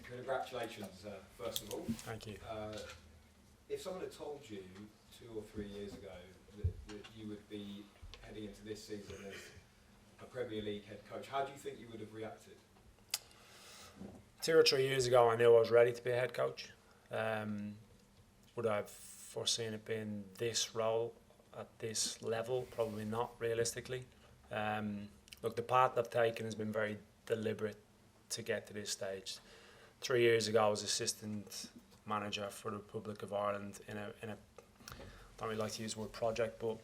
Congratulations, first of all. Thank you. If someone had told you 2 or 3 years ago that you would be heading into this season as a Premier League head coach, how do you think you would have reacted? 2 or 3 years ago, I knew I was ready to be a head coach. Would I have foreseen it being this role at this level? Probably not, realistically. Look, the path I've taken has been very deliberate to get to this stage. 3 years ago, I was assistant manager for the Republic of Ireland in a I don't really like to use the word project, but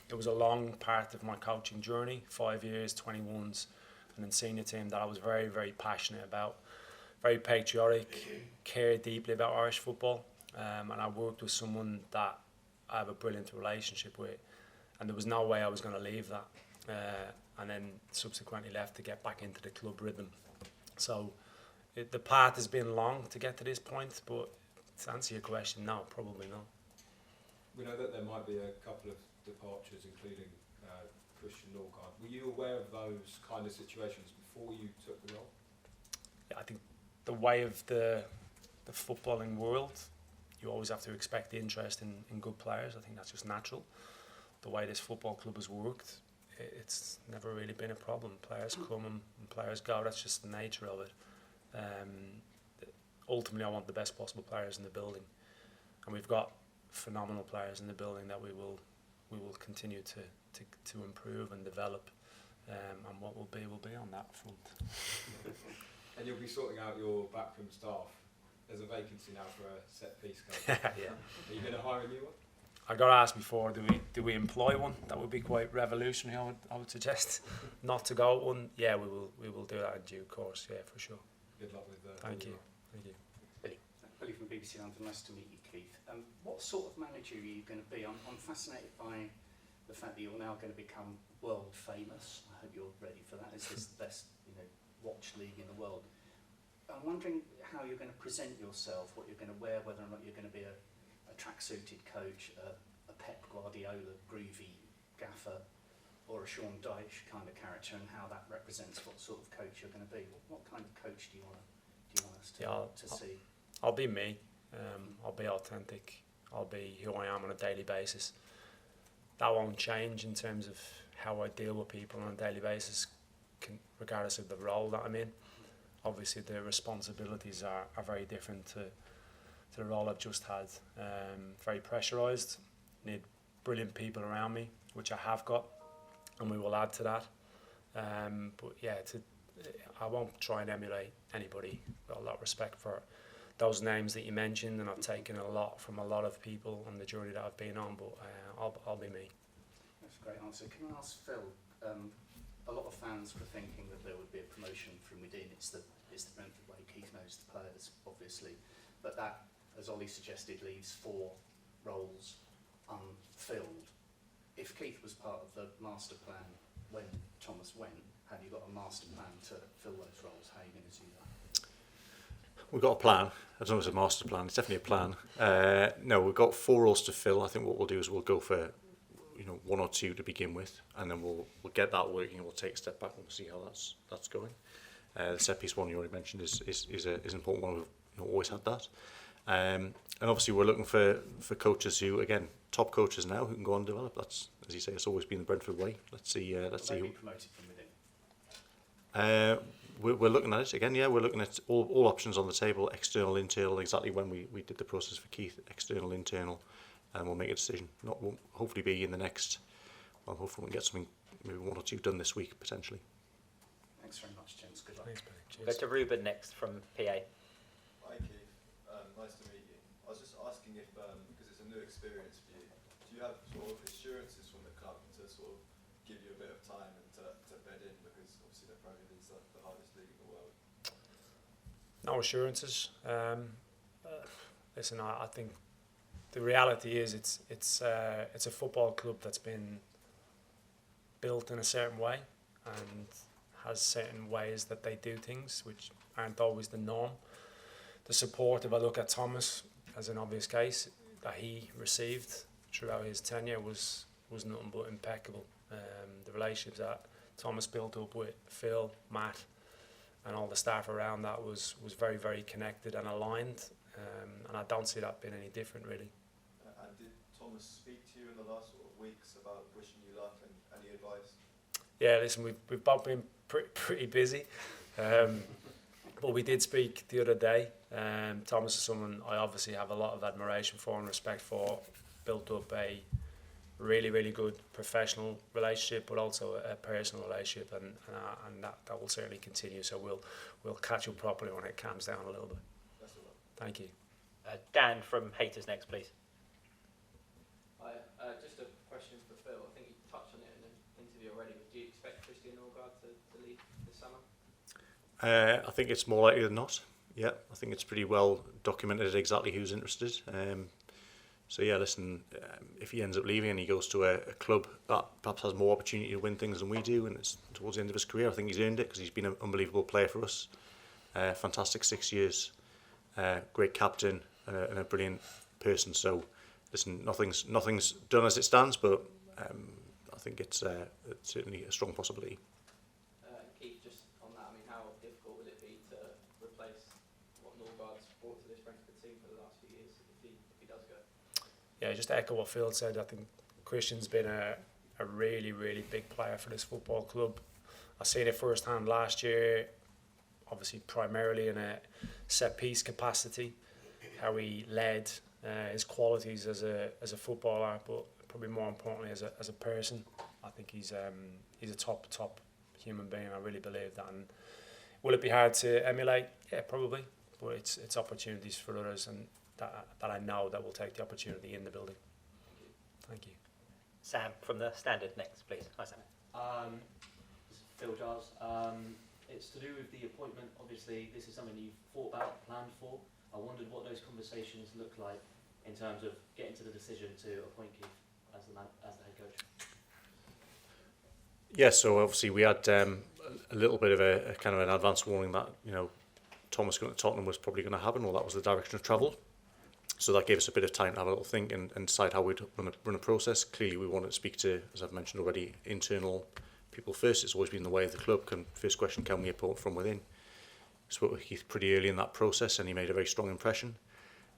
it was a long part of my coaching journey, 5 years, 21s, and then senior team that I was very, very passionate about, very patriotic, cared deeply about Irish football, and I worked with someone that I have a brilliant relationship with, and there was no way I was going to leave that, and then subsequently left to get back into the club rhythm. So the path has been long to get to this point, but to answer your question, no, probably not. We know that there might be a couple of departures, including Christian Norgaard. Were you aware of those kind of situations before you took the role? Yeah, I think the way of the footballing world, you always have to expect interest in good players. I think that's just natural. The way this football club has worked, it's never really been a problem. Players come and players go. That's just the nature of it. Ultimately, I want the best possible players in the building, and we've got phenomenal players in the building that we will continue to improve and develop, and what will be on that front. And you'll be sorting out your backroom staff. There's a vacancy now for a set piece coach. Yeah. Are you going to hire a new one? I got asked before, do we employ one? That would be quite revolutionary. I would suggest not to go one. Yeah, we will do that in due course. Yeah, for sure. Good luck with that. Thank you. Billy from BBC London. Nice to meet you, Keith. What sort of manager are you going to be? I'm fascinated by the fact that you're now going to become world famous. I hope you're ready for that. Is this the best, watch league in the world? I'm wondering how you're going to present yourself, what you're going to wear, whether or not you're going to be a track-suited coach, a Pep Guardiola groovy gaffer, or a Sean Dyche kind of character, and how that represents what sort of coach you're going to be. What kind of coach do you want us to see? I'll be me. I'll be authentic. I'll be who I am on a daily basis. That won't change in terms of how I deal with people on a daily basis, regardless of the role that I'm in. Obviously, the responsibilities are very different to the role I've just had. Very pressurised. Need brilliant people around me, which I have got, and we will add to that. But yeah, I won't try and emulate anybody. I've got a lot of respect for those names that you mentioned, and I've taken a lot from a lot of people on the journey that I've been on, but I'll be me. That's a great answer. Can I ask Phil, a lot of fans were thinking that there would be a promotion from within. It's the Brentford way. Keith knows the players, obviously, but that, as Ollie suggested, leaves 4 roles unfilled. If Keith was part of the master plan when Thomas went, have you got a master plan to fill those roles? How are you going to do that? We've got a plan. I don't know if it's a master plan. It's definitely a plan. No, we've got 4 roles to fill. I think what we'll do is we'll go for 1 or 2 to begin with, and then we'll get that working. And we'll take a step back and we'll see how that's going. The set piece one you already mentioned is an important one. We've always had that. And obviously we're looking for coaches who, again, top coaches now who can go on and develop. That's, as you say, it's always been the Brentford way. Let's see. Let's see. Be promoted from within. We're looking at it again. Yeah, we're looking at all options on the table, external, internal. Exactly when we did the process for Keith, external, internal, and we'll make a decision. Won't hopefully be in the next. Well, hopefully we'll get something, maybe 1 or 2 done this week potentially. Thanks very much, gents. Good luck. Thanks, Billy. Cheers. Go to Ruben next from PA. Hi Keith, nice to meet you. I was just asking if, because it's a new experience for you, do you have sort of assurances from the club to sort of give you a bit of time and to bed in, because obviously the Premier League's the hardest league in the world? No assurances. Listen, I think the reality is it's a football club that's been built in a certain way and has certain ways that they do things which aren't always the norm. The support, if I look at Thomas as an obvious case, that he received throughout his tenure was nothing but impeccable. The relationships that Thomas built up with Phil, Matt, and all the staff around that was very, very connected and aligned, and I don't see that being any different really. And did Thomas speak to you in the last sort of weeks about wishing you luck and any advice? Yeah, listen, we've both been pretty busy, but we did speak the other day. Thomas is someone I obviously have a lot of admiration for and respect for. Built up a really, really good professional relationship, but also a personal relationship, and that will certainly continue. So we'll catch up properly when it calms down a little bit. That's all right. Thank you. Dan from Haters next, please. Hi, just a question for Phil. I think you touched on it in an interview already, but do you expect Christian Norgaard to leave this summer? I think it's more likely than not. Yeah, I think it's pretty well documented exactly who's interested. So yeah, listen, if he ends up leaving and he goes to a club that perhaps has more opportunity to win things than we do, and it's towards the end of his career, I think he's earned it because he's been an unbelievable player for us. Fantastic 6 years, great captain, and a brilliant person. So listen, nothing's done as it stands, but I think it's certainly a strong possibility. Keith, just on that, I mean, how difficult would it be to replace what Norgaard's brought to this Brentford team for the last few years if he does go? Yeah, just to echo what Phil said, I think Christian's been a really, really big player for this football club. I've seen it firsthand last year, obviously primarily in a set-piece capacity, how he led, his qualities as a footballer, but probably more importantly as a person. I think he's a top human being. I really believe that. And will it be hard to emulate? Yeah, probably. But it's opportunities for others, and that I know that will take the opportunity in the building. Thank you. Sam from the Standard next, please. Hi, Sam. This is Phil Giles. It's to do with the appointment. Obviously, this is something you've thought about, planned for. I wondered what those conversations look like in terms of getting to the decision to appoint Keith as the head coach. Yeah, so obviously we had a little bit of a kind of an advance warning that Thomas going to Tottenham was probably going to happen, or that was the direction of travel. So that gave us a bit of time to have a little think and decide how we'd run a process. Clearly, we wanted to speak to, as I've mentioned already, internal people first. It's always been the way of the club. First question, can we appoint from within? Spoke with Keith pretty early in that process, and he made a very strong impression.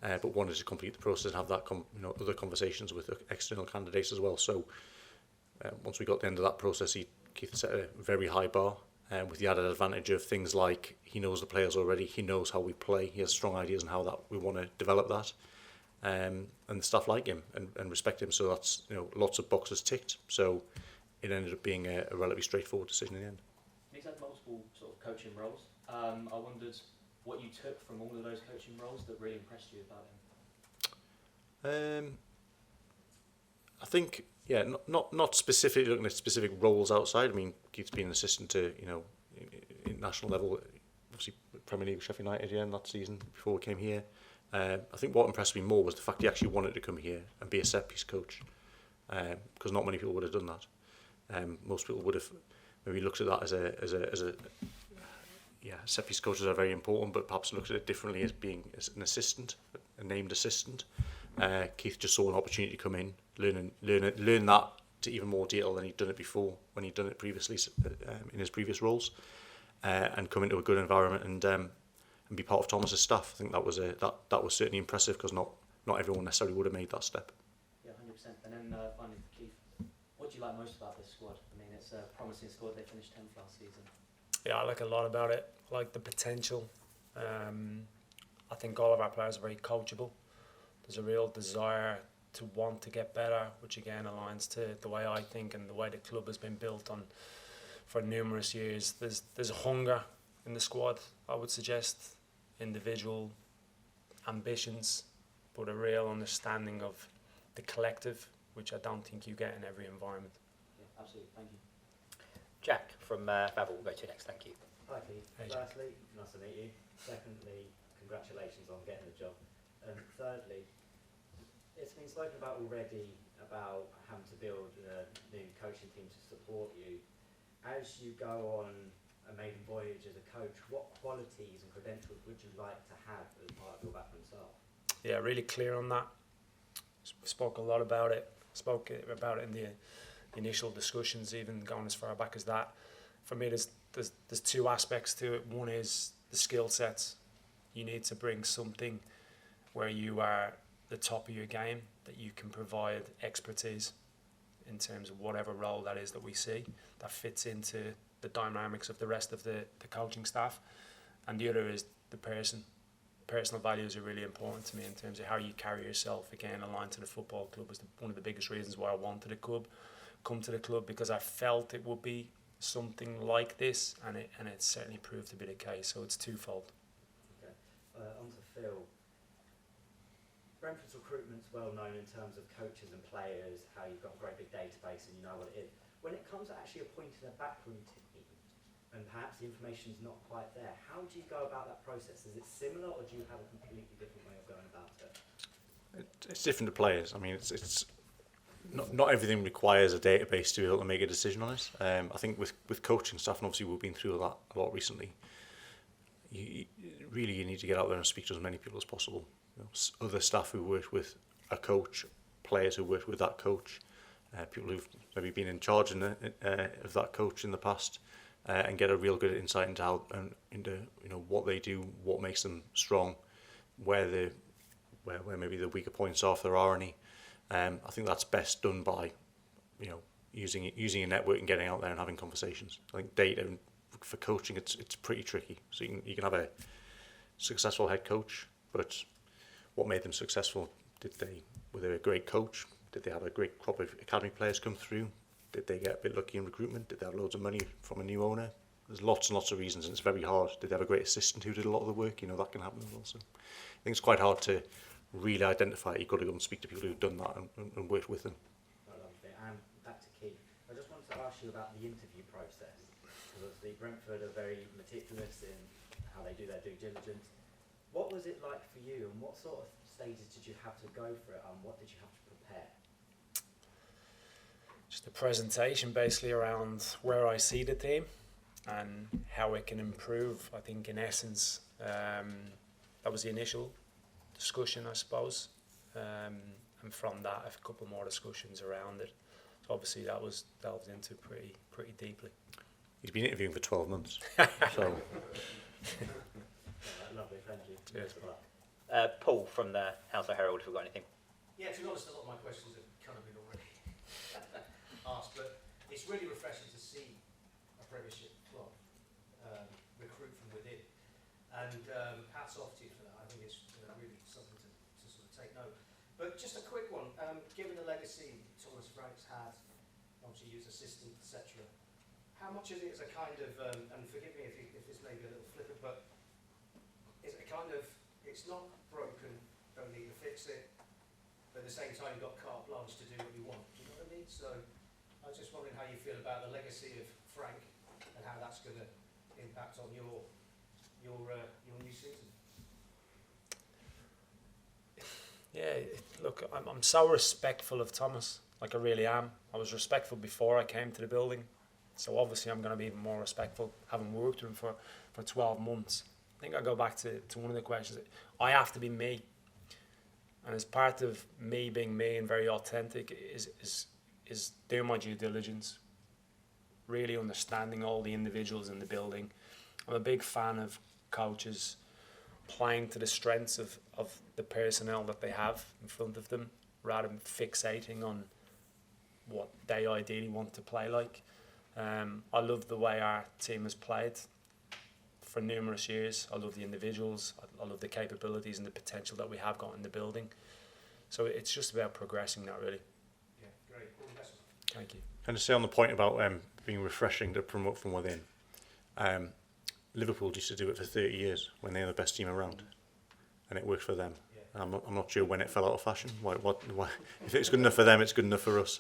But wanted to complete the process and have that other conversations with external candidates as well. So once we got to the end of that process, Keith set a very high bar, with the added advantage of things like he knows the players already, he knows how we play, he has strong ideas on how that we want to develop that, and the staff like him and respect him. So that's lots of boxes ticked. So it ended up being a relatively straightforward decision in the end. He's had multiple sort of coaching roles. I wondered what you took from all of those coaching roles that really impressed you about him. I think, yeah, not specifically looking at specific roles outside. I mean, Keith's been an assistant to, in national level, obviously Premier League, Sheffield United, in that season before we came here. I think what impressed me more was the fact he actually wanted to come here and be a set-piece coach, because not many people would have done that. Most people would have maybe looked at that as a set-piece coaches are very important, but perhaps looked at it differently as being an assistant, a named assistant. Keith just saw an opportunity to come in, learn that to even more detail than he'd done it before, when he'd done it previously in his previous roles, and come into a good environment and be part of Thomas's staff. I think that was certainly impressive, because not everyone necessarily would have made that step. Yeah, 100%. And then finally for Keith, what do you like most about this squad? I mean, it's a promising squad. They finished 10th last season. Yeah, I like a lot about it. I like the potential. I think all of our players are very coachable. There's a real desire to want to get better, which again aligns to the way I think and the way the club has been built on for numerous years. There's a hunger in the squad, I would suggest, individual ambitions, but a real understanding of the collective, which I don't think you get in every environment. Yeah, absolutely. Thank you. Jack from Babel will go to next. Thank you. Hi Keith. Hey, Jack. Firstly, nice to meet you. Secondly, congratulations on getting the job. And thirdly, it's been spoken about already about having to build a new coaching team to support you. As you go on a maiden voyage as a coach, what qualities and credentials would you like to have as part of your backroom staff? Yeah, really clear on that. Spoke a lot about it. Spoke about it in the initial discussions, even going as far back as that. for me, there's two aspects to it. One is the skill sets. You need to bring something where you are the top of your game, that you can provide expertise in terms of whatever role that is that we see, that fits into the dynamics of the rest of the coaching staff. And the other is the person. Personal values are really important to me in terms of how you carry yourself. Again, aligned to the football club was one of the biggest reasons why I wanted to come to the club, because I felt it would be something like this, and it certainly proved to be the case. So it's twofold. Okay. On to Phil. Brentford's recruitment's well known in terms of coaches and players, how you've got a great big database and you know what it is. When it comes to actually appointing a backroom team, and perhaps the information's not quite there, how do you go about that process? Is it similar, or do you have a completely different way of going about it? It's different to players. I mean, it's not everything requires a database to be able to make a decision on it. I think with coaching stuff, and obviously we've been through that a lot recently, you need to get out there and speak to as many people as possible. You know, other staff who worked with a coach, players who worked with that coach, people who've maybe been in charge of that coach in the past, and get a real good insight into how into what they do, what makes them strong, where maybe the weaker points are if there are any. I think that's best done by using a network and getting out there and having conversations. I think data for coaching it's pretty tricky. So you can have a successful head coach, but what made them successful? Were they a great coach? Did they have a great crop of academy players come through? Did they get a bit lucky in recruitment? Did they have loads of money from a new owner? There's lots and lots of reasons, and it's very hard. Did they have a great assistant who did a lot of the work? That can happen as well. So I think it's quite hard to really identify it. You've got to go and speak to people who've done that and worked with them. And back to Keith, I just wanted to ask you about the interview process, because obviously Brentford are very meticulous in how they do their due diligence. What was it like for you, and what sort of stages did you have to go for it, and what did you have to prepare? Just a presentation basically around where I see the team and how it can improve. I think in essence, that was the initial discussion, I suppose. And from that, a couple more discussions around it. So obviously that was delved into pretty deeply. He's been interviewing for 12 months. So. Lovely, thank you. Cheers. Paul from the House of Herald, if we've got anything. Yeah, to be honest, a lot of my questions have kind of been already asked, but it's really refreshing to see a Premiership club recruit from within. And hats off to you for that. I think it's really something to sort of take note. But just a quick one, given the legacy Thomas Franks had, obviously he was assistant, etc., how much of it is a kind of, and forgive me if this may be a little flippant, but is it a kind of, it's not broken, don't need to fix it, but at the same time you've got carte blanche to do what you want, do you know what I mean? So I was just wondering how you feel about the legacy of Frank and how that's going to impact on your new season. Yeah, look, I'm so respectful of Thomas, like I really am. I was respectful before I came to the building, so obviously I'm going to be even more respectful, having worked with him for 12 months. I think I go back to one of the questions. I have to be me, and as part of me being me and very authentic is doing my due diligence, really understanding all the individuals in the building. I'm a big fan of coaches playing to the strengths of the personnel that they have in front of them, rather than fixating on what they ideally want to play like. I love the way our team has played for numerous years. I love the individuals. I love the capabilities and the potential that we have got in the building. So it's just about progressing that, really. Yeah, great. All the best. Thank you. Can I say on the point about being refreshing to promote from within? Liverpool used to do it for 30 years when they were the best team around, and it worked for them. Yeah. I'm not sure when it fell out of fashion. Why, if it's good enough for them, it's good enough for us.